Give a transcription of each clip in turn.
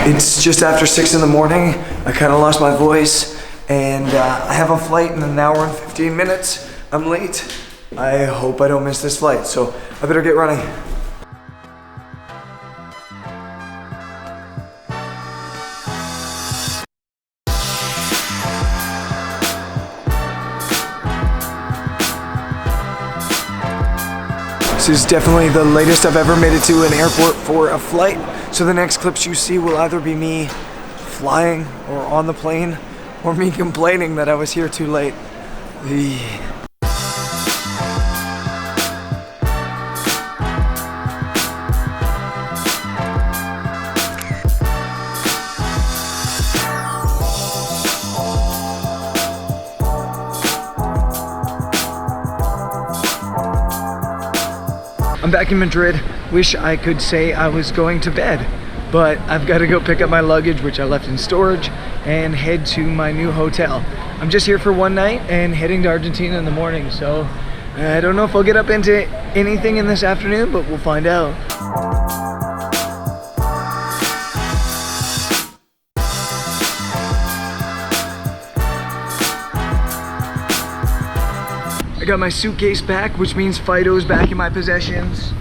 It's just after 6 in the morning. I kind of lost my voice, and I have a flight in an hour and 15 minutes. I'm late. I hope I don't miss this flight, so I better get running. This is definitely the latest I've ever made it to an airport for a flight. So the next clips you see will either be me flying or on the plane, or me complaining that I was here too late. I'm back in Madrid. Wish I could say I was going to bed, but I've got to go pick up my luggage, which I left in storage, and head to my new hotel. I'm just here for one night and heading to Argentina in the morning, so I don't know if I'll get up into anything in this afternoon, but we'll find out. I got my suitcase back, which means Fido's back in my possessions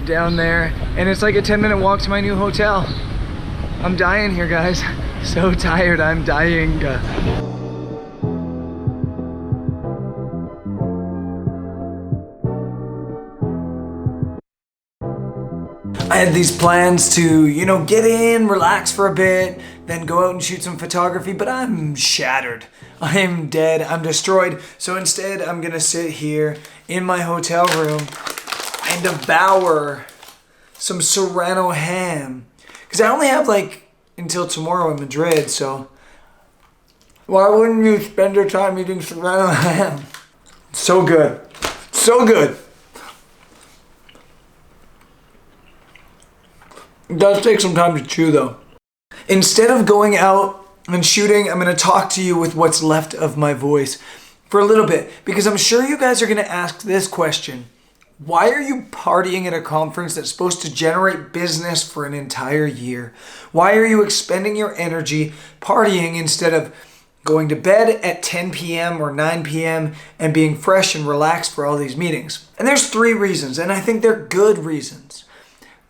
down there, and it's like a 10-minute walk to my new hotel. I'm dying here, guys. So tired, I'm dying. I had these plans to, get in, relax for a bit, then go out and shoot some photography, but I'm shattered. I am dead, I'm destroyed. So instead, I'm gonna sit here in my hotel room and devour some Serrano ham. Because I only have until tomorrow in Madrid, so why wouldn't you spend your time eating Serrano ham? So good, so good. It does take some time to chew though. Instead of going out and shooting, I'm gonna talk to you with what's left of my voice for a little bit, because I'm sure you guys are gonna ask this question. Why are you partying at a conference that's supposed to generate business for an entire year? Why are you expending your energy partying instead of going to bed at 10 p.m. or 9 p.m. and being fresh and relaxed for all these meetings? And there's 3 reasons, and I think they're good reasons.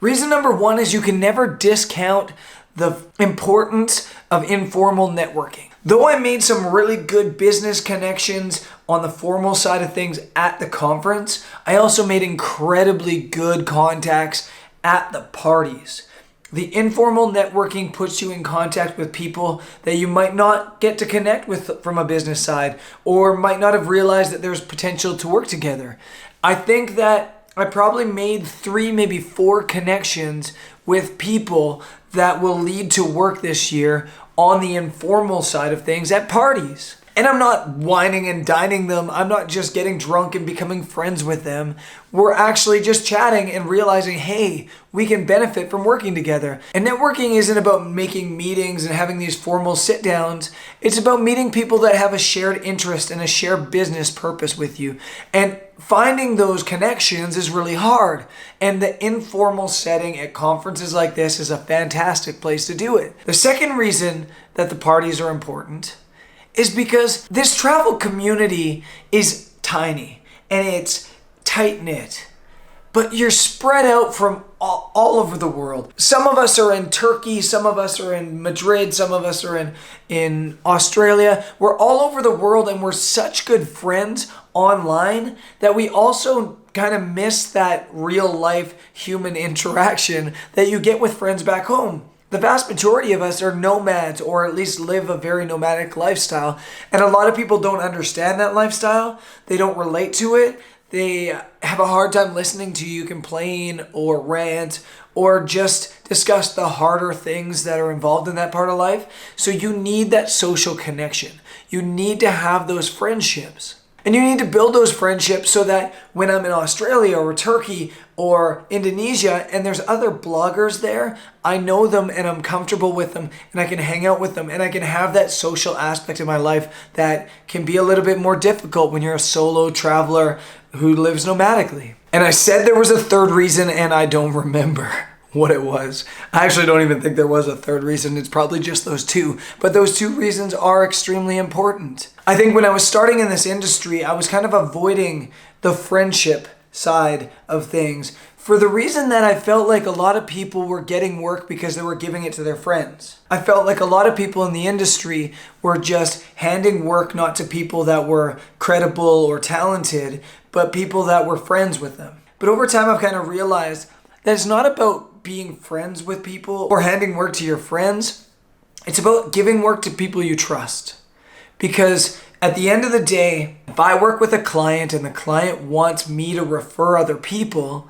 Reason number 1 is you can never discount the importance of informal networking. Though I made some really good business connections on the formal side of things at the conference, I also made incredibly good contacts at the parties. The informal networking puts you in contact with people that you might not get to connect with from a business side, or might not have realized that there's potential to work together. I think that I probably made 3, maybe 4 connections with people that will lead to work this year on the informal side of things at parties. And I'm not whining and dining them. I'm not just getting drunk and becoming friends with them. We're actually just chatting and realizing, hey, we can benefit from working together. And networking isn't about making meetings and having these formal sit downs. It's about meeting people that have a shared interest and a shared business purpose with you. And finding those connections is really hard. And the informal setting at conferences like this is a fantastic place to do it. The second reason that the parties are important is because this travel community is tiny and it's tight-knit, but you're spread out from all over the world. Some of us are in Turkey, some of us are in Madrid, some of us are in Australia. We're all over the world, and we're such good friends online that we also kind of miss that real life human interaction that you get with friends back home. The vast majority of us are nomads, or at least live a very nomadic lifestyle. And a lot of people don't understand that lifestyle. They don't relate to it. They have a hard time listening to you complain or rant or just discuss the harder things that are involved in that part of life. So you need that social connection. You need to have those friendships. And you need to build those friendships so that when I'm in Australia or Turkey or Indonesia and there's other bloggers there, I know them and I'm comfortable with them and I can hang out with them and I can have that social aspect of my life that can be a little bit more difficult when you're a solo traveler who lives nomadically. And I said there was a third reason and I don't remember. what it was. I actually don't even think there was a third reason. It's probably just those two. But those two reasons are extremely important. I think when I was starting in this industry, I was kind of avoiding the friendship side of things for the reason that I felt like a lot of people were getting work because they were giving it to their friends. I felt like a lot of people in the industry were just handing work not to people that were credible or talented, but people that were friends with them. But over time, I've kind of realized that it's not about being friends with people or handing work to your friends. It's about giving work to people you trust. Because at the end of the day, if I work with a client and the client wants me to refer other people,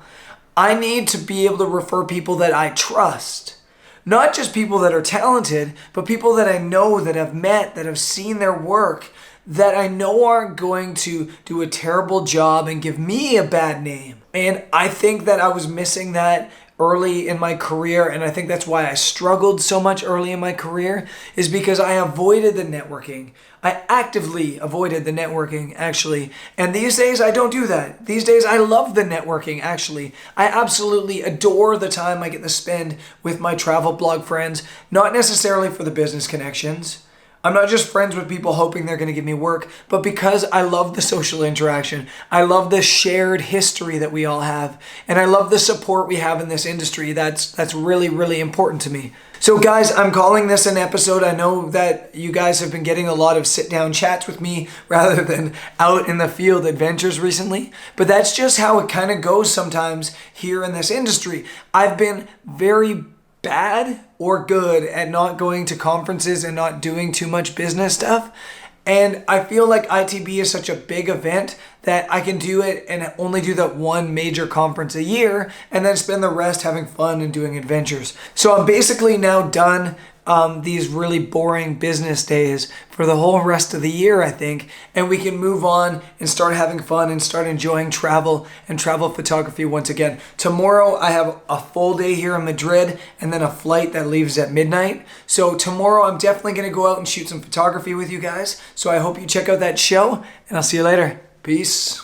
I need to be able to refer people that I trust. Not just people that are talented, but people that I know, that I've met, that have seen their work, that I know aren't going to do a terrible job and give me a bad name. And I think that I was missing that early in my career, and I think that's why I struggled so much early in my career, is because I avoided the networking. I actively avoided the networking, actually. And these days, I don't do that. These days, I love the networking, actually. I absolutely adore the time I get to spend with my travel blog friends, not necessarily for the business connections. I'm not just friends with people hoping they're going to give me work, but because I love the social interaction. I love the shared history that we all have, and I love the support we have in this industry. That's really, really important to me. So guys, I'm calling this an episode. I know that you guys have been getting a lot of sit-down chats with me rather than out in the field adventures recently, but that's just how it kind of goes sometimes here in this industry. I've been very bad or good at not going to conferences and not doing too much business stuff. And I feel like ITB is such a big event that I can do it and only do that one major conference a year and then spend the rest having fun and doing adventures. So I'm basically now done these really boring business days for the whole rest of the year, I think, and we can move on and start having fun and start enjoying travel and travel photography once again. Tomorrow I have a full day here in Madrid and then a flight that leaves at midnight. So tomorrow I'm definitely going to go out and shoot some photography with you guys. So I hope you check out that show, and I'll see you later. Peace.